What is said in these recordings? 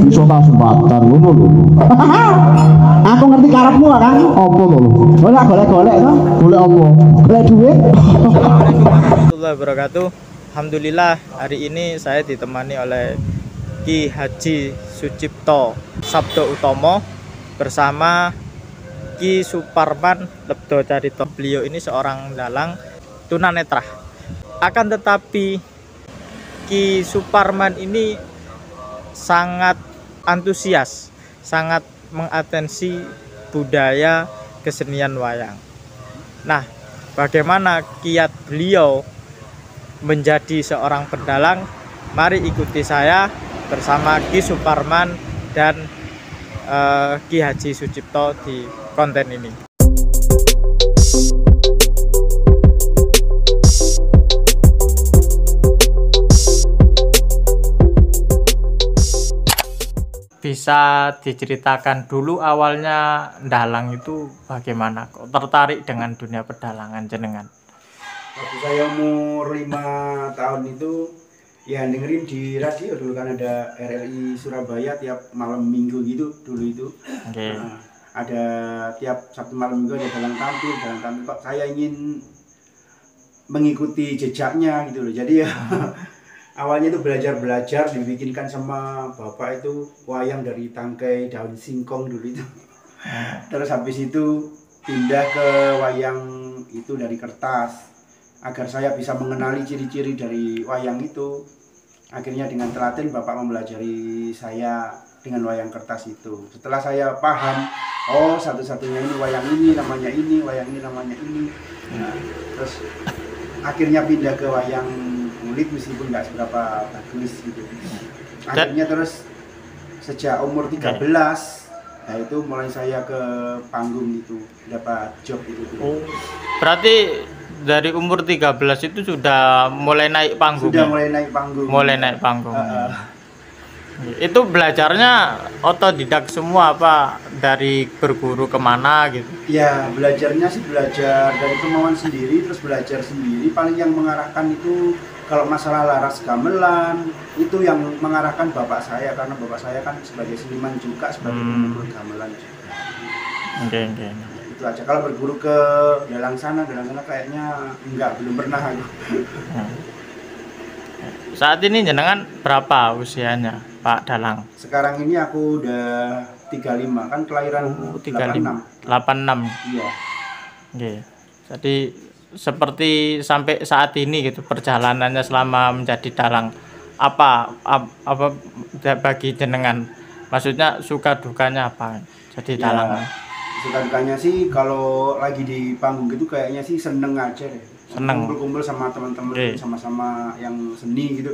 Bisa kasempatan ngono lho. Aku ngerti karepmu kan. Apa to lho? Golek-golek to. Golek apa? Golek duit. Assalamualaikum warahmatullahi wabarakatuh. Alhamdulillah hari ini saya ditemani oleh Ki Haji Sucipto Sabdo Utomo bersama Ki Suparman Lebdo Carito. Beliau ini seorang dalang tunanetra. Akan tetapi Ki Suparman ini sangat antusias, sangat mengatensi budaya kesenian wayang. Nah, bagaimana kiat beliau menjadi seorang pedalang? Mari ikuti saya bersama Ki Suparman dan Ki Haji Sucipto di konten ini. Bisa diceritakan dulu awalnya dalang itu bagaimana? Kok tertarik dengan dunia pedalangan jenengan? Waktu saya umur 5 tahun itu ya dengerin di radio dulu kan ada RRI Surabaya tiap malam minggu gitu dulu itu. Okay. Ada tiap Sabtu malam minggu ada dalang tampil kok saya ingin mengikuti jejaknya gitu loh. Jadi ya awalnya itu belajar dibikinkan sama bapak itu wayang dari tangkai daun singkong dulu itu. Terus habis itu pindah ke wayang itu dari kertas agar saya bisa mengenali ciri-ciri dari wayang itu. Akhirnya dengan telaten bapak mempelajari saya dengan wayang kertas itu. Setelah saya paham, oh satu-satunya ini wayang ini namanya ini, wayang ini namanya ini. Nah, terus akhirnya pindah ke wayang kulit meskipun nggak seberapa bagus gitu. Akhirnya terus sejak umur 13 nah itu mulai saya ke panggung itu dapat job itu. Oh, berarti dari umur 13 itu sudah mulai naik panggung? Sudah ya? Mulai naik panggung. Itu belajarnya otodidak semua apa dari berguru kemana gitu? Ya belajarnya sih belajar dari kemauan sendiri, terus belajar sendiri. Paling yang mengarahkan itu kalau masalah laras gamelan itu yang mengarahkan bapak saya, karena bapak saya kan sebagai seniman juga, sebagai penghulu gamelan juga. Oke. Itu aja. Kalau berguru ke dalang sana kayaknya belum pernah aku. Saat ini jenengan berapa usianya Pak Dalang? Sekarang ini aku udah 35 kan kelahiran 86. Iya. Oke. Jadi seperti sampai saat ini gitu perjalanannya selama menjadi dalang apa bagi jenengan? Maksudnya suka dukanya apa jadi dalang? Suka dukanya sih kalau lagi di panggung gitu kayaknya sih seneng aja deh. Seneng kumpul-kumpul sama teman-teman sama-sama yang seni gitu.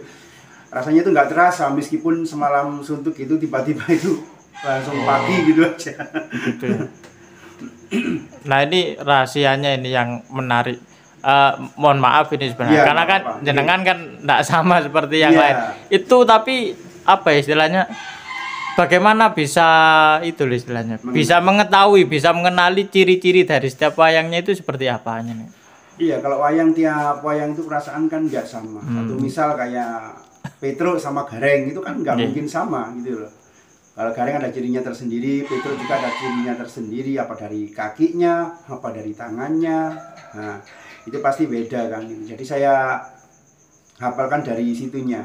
Rasanya itu nggak terasa meskipun semalam suntuk gitu tiba-tiba itu langsung pagi gitu aja. Gitu ya. Nah ini rahasianya ini yang menarik. Mohon maaf ini sebenarnya karena kan jenengan kan tidak sama seperti yang lain. Itu tapi apa ya istilahnya? Bagaimana bisa itu istilahnya? Bisa mengetahui, bisa mengenali ciri-ciri dari setiap wayangnya itu seperti apanya nih? Iya, kalau tiap wayang itu perasaan kan nggak sama. Satu misal kayak Petro sama Gareng itu kan nggak mungkin sama gitu loh. Kalau Gareng ada cirinya tersendiri, Petro juga ada cirinya tersendiri, apa dari kakinya, apa dari tangannya. Nah, itu pasti beda kan. Jadi saya hafalkan dari situnya.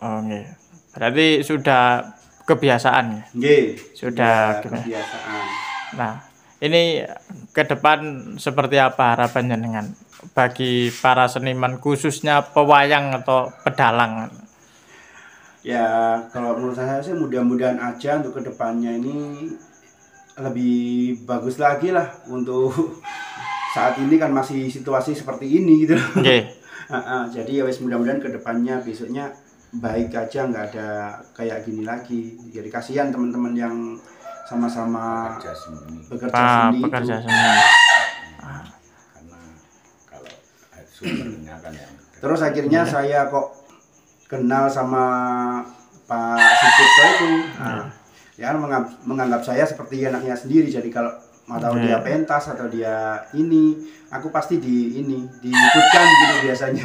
Oh, okay. Berarti sudah kebiasaan ya? Sudah kebiasaan. Nah, ini ke depan seperti apa harapan jenengan bagi para seniman khususnya pewayang atau pedalang? Ya, kalau menurut saya sih mudah-mudahan aja untuk kedepannya ini lebih bagus lagi lah. Untuk saat ini kan masih situasi seperti ini gitu. Jadi ya wes mudah-mudahan kedepannya besoknya baik aja, nggak ada kayak gini lagi. Jadi kasihan teman-teman yang sama-sama bekerja seni itu. Karena kalau sumbernya kan terus akhirnya saya kok kenal sama Pak Sucipto itu. Ya menganggap saya seperti anaknya sendiri. Jadi kalau tahu dia pentas atau dia ini, aku pasti diikutkan gitu biasanya.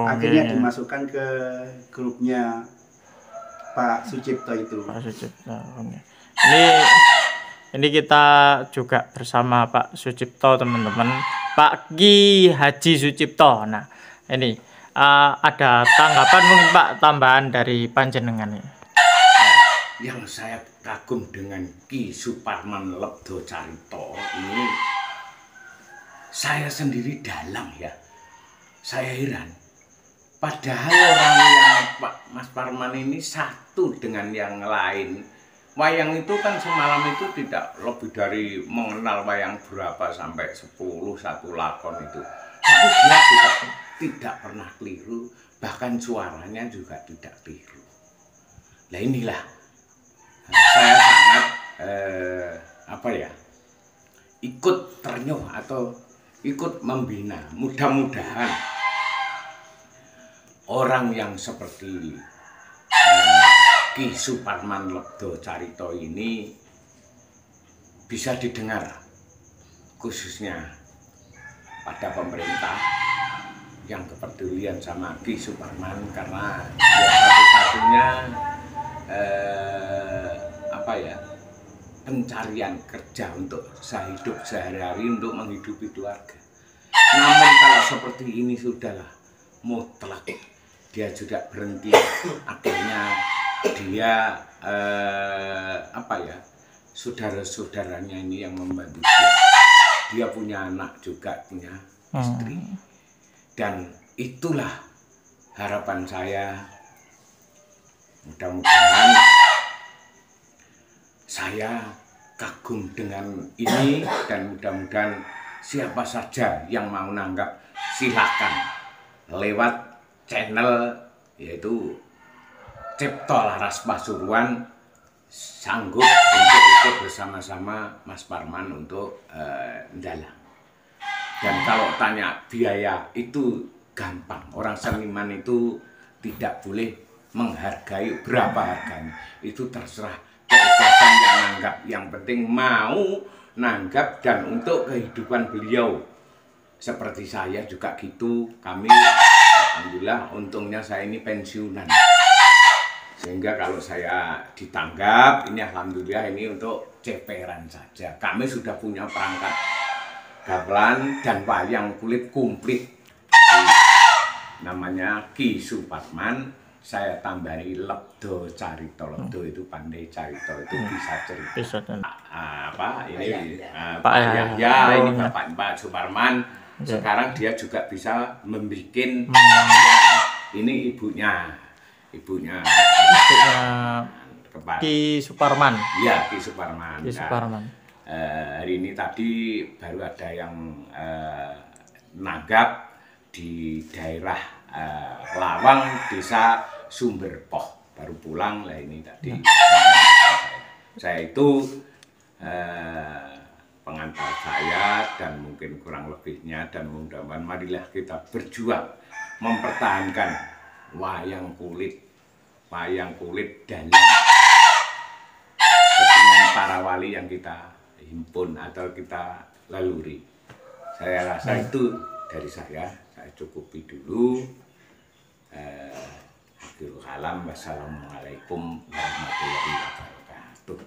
Akhirnya dimasukkan ke grupnya Pak Sucipto itu. Pak Sucipto. Oke. Ini kita juga bersama Pak Sucipto, teman-teman. Pak Ki Haji Sucipto. Nah, ini ada tanggapan mungkin Pak, tambahan dari panjenengan ini. Yang saya kagum dengan Ki Suparman Lebdo Carito ini, saya sendiri dalam ya, saya heran. Padahal orang yang Pak Mas Parman ini satu dengan yang lain. Wayang itu kan semalam itu tidak lebih dari mengenal wayang berapa sampai 10 satu lakon itu. Tapi dia juga tidak pernah keliru, bahkan suaranya juga tidak keliru. Nah inilah saya sangat ikut ternyuh atau ikut membina. Mudah-mudahan orang yang seperti Ki Suparman Lebdo Carito ini bisa didengar, khususnya pada pemerintah yang kepedulian sama Ki Suparman, karena dia satu-satunya pencarian kerja untuk hidup sehari-hari, untuk menghidupi keluarga. Namun kalau seperti ini sudahlah mutlak dia juga berhenti. Akhirnya dia saudara-saudaranya ini yang membantu dia. Dia punya anak juga, punya istri. Dan itulah harapan saya. Mudah-mudahan saya kagum dengan ini, dan mudah-mudahan siapa saja yang mau nanggap silakan lewat channel yaitu Cipto Laras Pasuruan, sanggup untuk ikut bersama-sama Mas Parman untuk dalang. Dan kalau tanya biaya itu gampang, orang seniman itu tidak boleh menghargai berapa harganya, itu terserah keikhlasan yang nanggap, yang penting mau nanggap dan untuk kehidupan beliau. Seperti saya juga gitu, kami alhamdulillah untungnya saya ini pensiunan, sehingga kalau saya ditanggap ini alhamdulillah ini untuk ceperan saja. Kami sudah punya perangkat gamelan dan wayang kulit komplit, namanya Ki Suparman, saya tambahi Lebdo Carito. Lebdo itu pandai, Carito itu bisa cerita. Pak Yahya, ini Pak Suparman. Sekarang dia juga bisa membuat ini ibunya Ki Suparman. Iya, Ki Suparman. Ki Suparman. Hari ini tadi baru ada yang nanggap di daerah Lawang, Desa Sumberpoh, baru pulang lah ini tadi. Saya itu pengantar saya dan mungkin kurang lebihnya, dan mudah-mudahan marilah kita berjuang mempertahankan wayang kulit dan kesenian para wali yang kita himpun atau kita laluri. Saya rasa itu dari saya cukupi dulu. Akhirul kalam, wassalamualaikum warahmatullahi wabarakatuh.